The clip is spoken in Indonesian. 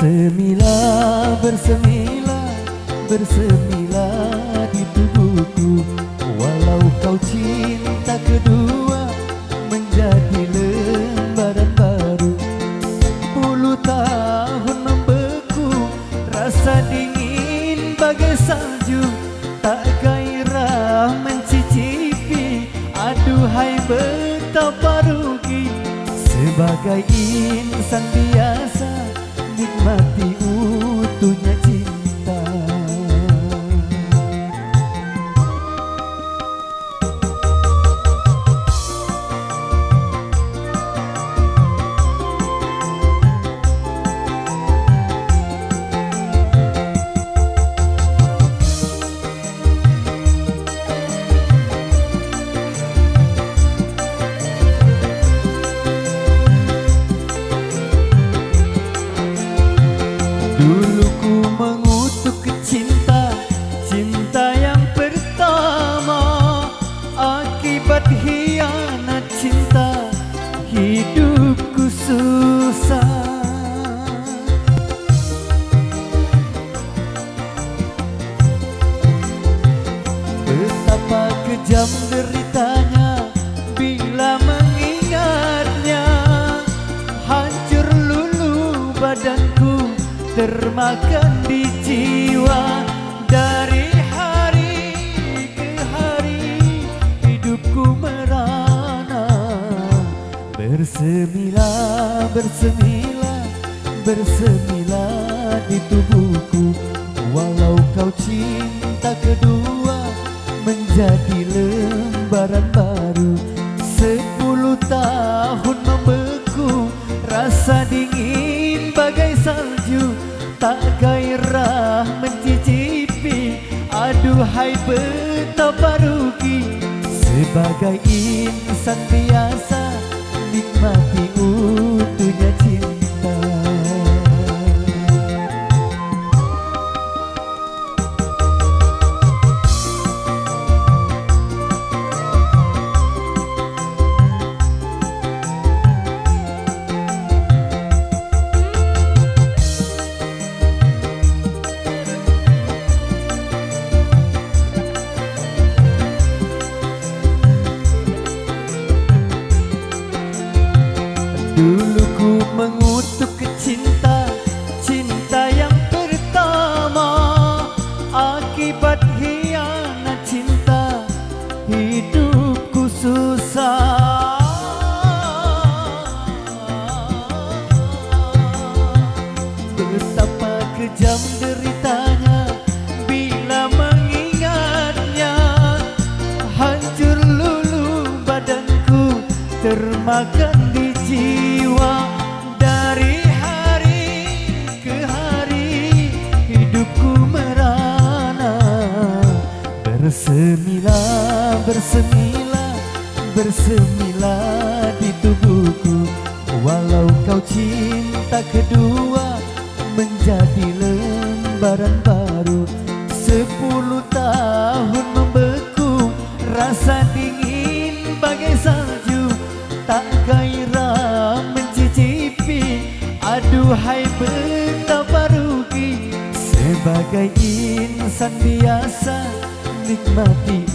Bersemilah, bersemilah, bersemilah di tubuhku. Walau kau cinta kedua menjadi lembaran baru. 10 tahun membeku, rasa dingin bagai salju. Tak gairah mencicipi, aduhai betapa rugi. Sebagai insan biasa, nikmati utuhnya cinta. Dulu ku mengutuk cinta, cinta yang pertama. Akibat hianat cinta, hidupku susah. Betapa kejam deritanya bila mengingatnya. Hancur lulu badanku, termakan di jiwa. Dari hari ke hari hidupku merana. Bersemilah, bersemilah, bersemilah di tubuhku. Walau kau cinta kedua menjadi lembaran baru. 10 tahun membeku, rasa dingin bagai salju. Tak gairah mencicipi, aduhai betapa rugi. Sebagai insan biasa, nikmati utuhnya cinta. Dulu ku mengutuk cinta, cinta yang pertama. Akibat hianat cinta, hidupku susah. Betapa kejam deritanya bila mengingatnya. Hancur lulu badanku, termakan di jiwa. Dari hari ke hari hidupku merana. Bersemilah, bersemilah, bersemilah di tubuhku. Walau kau cinta kedua menjadi lembaran baru. 10 tahun membeku, rasa dingin bagai salju. Tak gairah mencicipi, aduhai betapa rugi. Sebagai insan biasa, nikmati